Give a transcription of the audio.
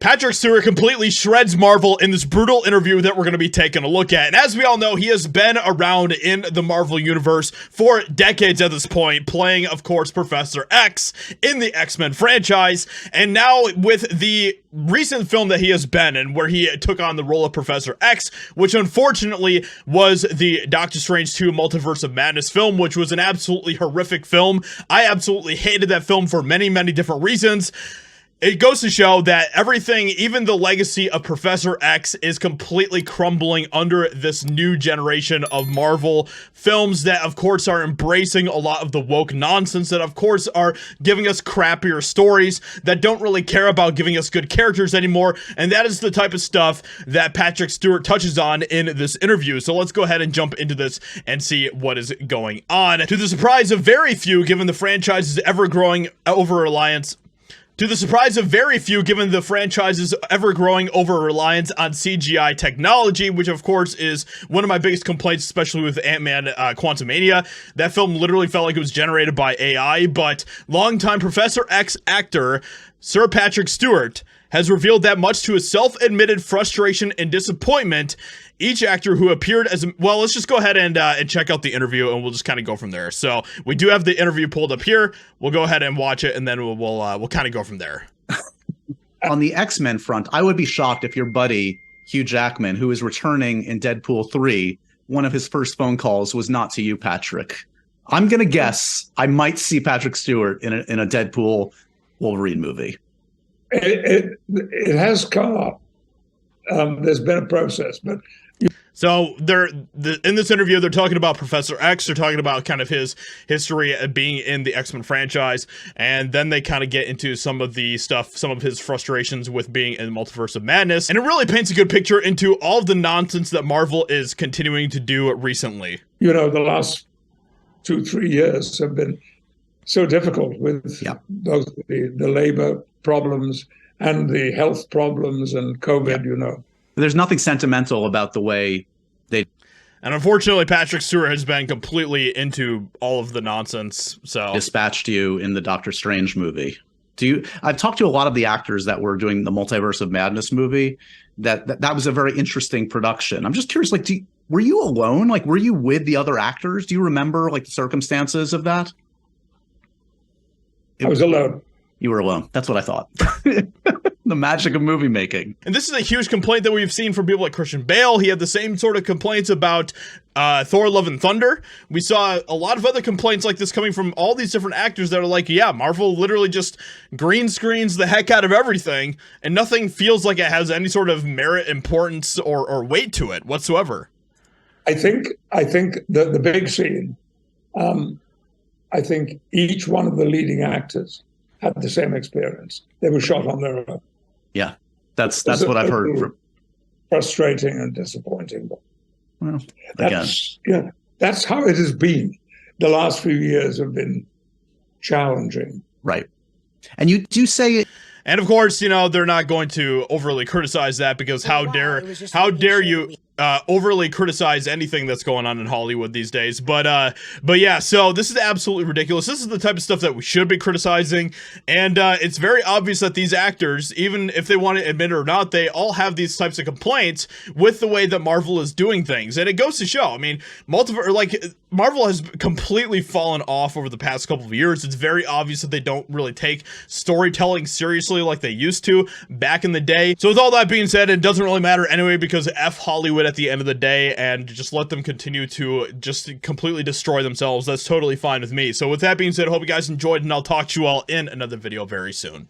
Patrick Stewart completely shreds Marvel in this brutal interview that we're going to be taking a look at. And as we all know, he has been around in the Marvel Universe for decades at this point, playing, of course, Professor X in the X-Men franchise. And now with the recent film that he has been in, where he took on the role of Professor X, which unfortunately was the Doctor Strange 2 Multiverse of Madness film, which was an absolutely horrific film. I absolutely hated that film for many, many different reasons. It goes to show that everything, even the legacy of Professor X, is completely crumbling under this new generation of Marvel films that, of course, are embracing a lot of the woke nonsense, that, of course, are giving us crappier stories, that don't really care about giving us good characters anymore, and that is the type of stuff that Patrick Stewart touches on in this interview. So let's go ahead and jump into this and see what is going on. To the surprise of very few, given the franchise's ever-growing over-reliance on over-reliance on CGI technology, which of course is one of my biggest complaints, especially with Ant-Man Quantumania. That film literally felt like it was generated by AI, but longtime Professor X actor Sir Patrick Stewart has revealed that much to his self-admitted frustration and disappointment, each actor who appeared as well, let's just go ahead and check out the interview, and we'll just kind of go from there. So we do have the interview pulled up here. We'll go ahead and watch it, and then we'll kind of go from there. On the X-Men front, I would be shocked if your buddy Hugh Jackman, who is returning in Deadpool 3, one of his first phone calls was not to you, Patrick. I'm gonna guess I might see Patrick Stewart in a Deadpool Wolverine movie. It has come up. There's been a process, but so in this interview, they're talking about Professor X. They're talking about kind of his history of being in the X-Men franchise, and then they kind of get into some of the stuff, some of his frustrations with being in the Multiverse of Madness, and it really paints a good picture into all of the nonsense that Marvel is continuing to do recently. You know, the last 2-3 years have been so difficult with both the labor problems and the health problems and COVID, you know. There's nothing sentimental about the way they... And unfortunately, Patrick Stewart has been completely into all of the nonsense, so... dispatched you in the Doctor Strange movie. I've talked to a lot of the actors that were doing the Multiverse of Madness movie. That was a very interesting production. I'm just curious, like, were you alone? Like, were you with the other actors? Do you remember, like, the circumstances of that? I was alone. You were alone. That's what I thought. The magic of movie making. And this is a huge complaint that we've seen from people like Christian Bale. He had the same sort of complaints about Thor: Love and Thunder. We saw a lot of other complaints like this coming from all these different actors that are like, yeah, Marvel literally just green screens the heck out of everything, and nothing feels like it has any sort of merit, importance, or weight to it whatsoever. I think the big scene, I think each one of the leading actors had the same experience. They were shot on their own. Yeah, that's what I've heard. Frustrating and disappointing. But well, that's how it has been. The last few years have been challenging. Right. And you do say... And of course, you know, they're not going to overly criticize that, because how dare you overly criticize anything that's going on in Hollywood these days. But yeah, so this is absolutely ridiculous. This is the type of stuff that we should be criticizing, and it's very obvious that these actors, even if they want to admit it or not, they all have these types of complaints with the way that Marvel is doing things. And it goes to show, I mean, Marvel has completely fallen off over the past couple of years. It's very obvious that they don't really take storytelling seriously like they used to back in the day. So with all that being said, it doesn't really matter anyway, because F Hollywood at the end of the day, and just let them continue to just completely destroy themselves. That's totally fine with me. So with that being said, I hope you guys enjoyed, and I'll talk to you all in another video very soon.